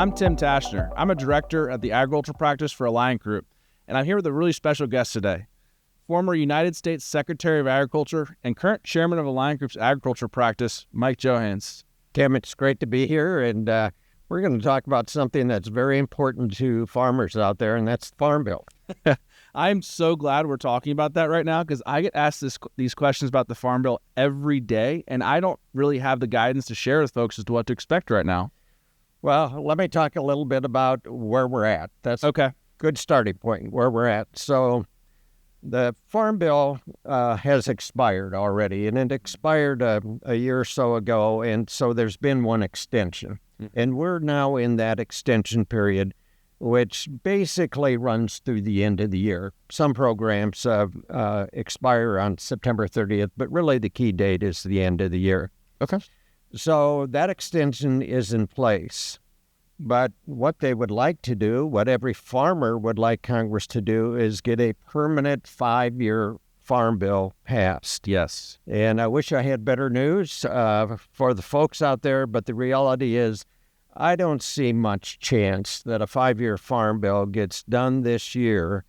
I'm Tim Taschner. I'm a director at the agriculture practice for alliantgroup, and I'm here with a really special guest today. Former United States Secretary of Agriculture and current chairman of alliantgroup's agriculture practice, Mike Johanns. Tim, it's great to be here, and we're going to talk about something that's very important to farmers out there, and that's the Farm Bill. I'm so glad we're talking about that right now because I get asked these questions about the Farm Bill every day, and I don't really have the guidance to share with folks as to what to expect right now. Well, let me talk a little bit about where we're at. That's okay. A good starting point, where we're at. So the Farm Bill has expired already, and it expired a year or so ago, and so there's been one extension. Mm-hmm. And we're now in that extension period, which basically runs through the end of the year. Some programs expire on September 30th, but really the key date is the end of the year. Okay. So that extension is in place. But what they would like to do, what every farmer would like Congress to do, is get a permanent 5-year Farm Bill passed. Yes. And I wish I had better news for the folks out there, but the reality is I don't see much chance that a 5-year Farm Bill gets done this year.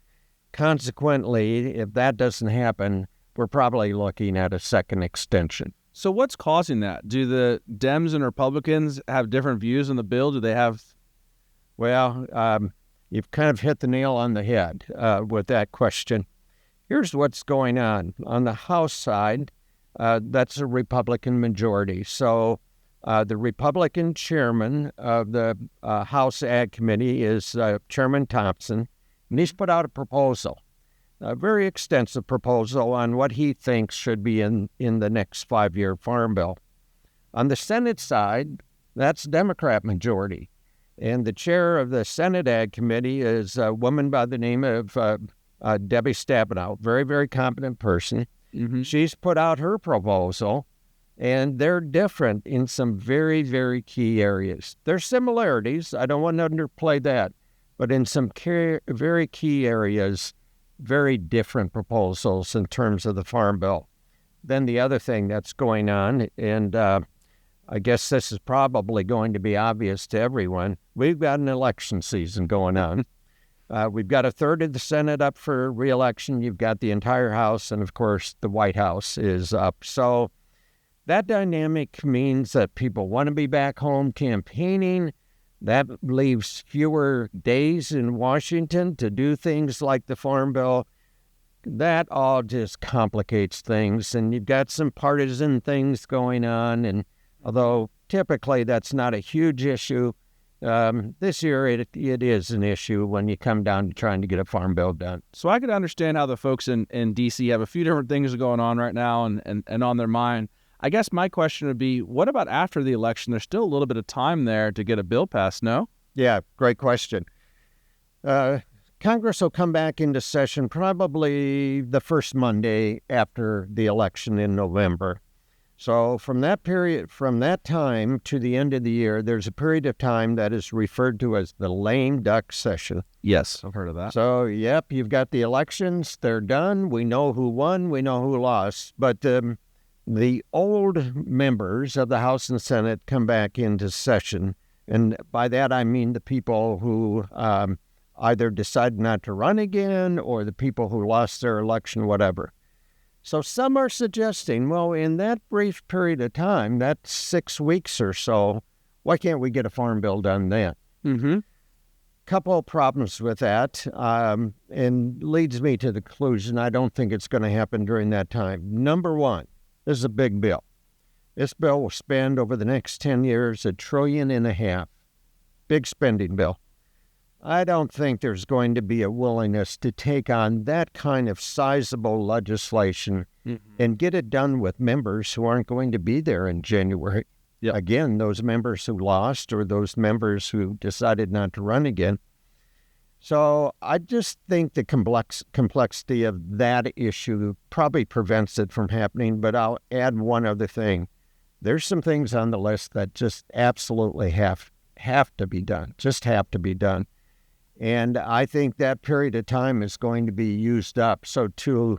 Consequently, if that doesn't happen, we're probably looking at a second extension. So what's causing that? Do the Dems and Republicans have different views on the bill? Do they have? Well, you've kind of hit the nail on the head with that question. Here's what's going on. On the House side, that's a Republican majority. So the Republican chairman of the House Ag Committee is Chairman Thompson, and he's put out a proposal. A very extensive proposal on what he thinks should be in the next 5-year Farm Bill. On the Senate side, that's Democrat majority. And the chair of the Senate Ag Committee is a woman by the name of Debbie Stabenow, very, very competent person. Mm-hmm. She's put out her proposal, and they're different in some very, very key areas. There's similarities. I don't want to underplay that. But in some very key areas, very different proposals in terms of the Farm Bill. Then the other thing that's going on, and I guess this is probably going to be obvious to everyone, we've got an election season going on. We've got a third of the Senate up for re-election. You've got the entire House, and of course the White House is up. So that dynamic means that people want to be back home campaigning. That leaves fewer days in Washington to do things like the Farm Bill. That all just complicates things, and you've got some partisan things going on, and although typically that's not a huge issue, this year it is an issue when you come down to trying to get a Farm Bill done. So I could understand how the folks in D.C. have a few different things going on right now and on their mind. I guess my question would be, what about after the election? There's still a little bit of time there to get a bill passed, no? Yeah, great question. Congress will come back into session probably the first Monday after the election in November. So from that time to the end of the year, there's a period of time that is referred to as the lame duck session. Yes, I've heard of that. So, yep, you've got the elections. They're done. We know who won. We know who lost. But the old members of the House and Senate come back into session. And by that, I mean the people who either decided not to run again or the people who lost their election, whatever. So some are suggesting, well, in that brief period of time, that's 6 weeks or so, why can't we get a Farm Bill done then? Mm-hmm. Couple of problems with that, and leads me to the conclusion I don't think it's going to happen during that time. Number one, this is a big bill. This bill will spend over the next 10 years $1.5 trillion. Big spending bill. I don't think there's going to be a willingness to take on that kind of sizable legislation and get it done with members who aren't going to be there in January. Yep. Again, those members who lost or those members who decided not to run again. So I just think the complexity of that issue probably prevents it from happening, but I'll add one other thing. There's some things on the list that just absolutely have to be done, just have to be done. And I think that period of time is going to be used up. So to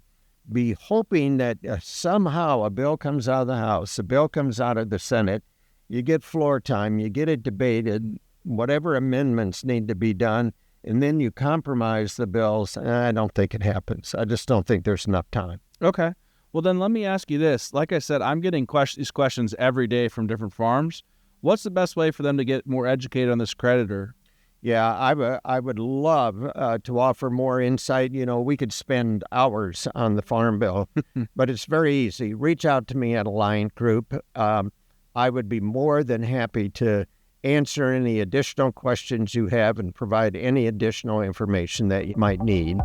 be hoping that somehow a bill comes out of the House, a bill comes out of the Senate, you get floor time, you get it debated, whatever amendments need to be done, and then you compromise the bills. I don't think it happens. I just don't think there's enough time. Okay. Well, then let me ask you this. Like I said, I'm getting these questions every day from different farms. What's the best way for them to get more educated on this creditor? Yeah, I would love to offer more insight. You know, we could spend hours on the Farm Bill, but it's very easy. Reach out to me at Alliant Group. I would be more than happy to answer any additional questions you have and provide any additional information that you might need.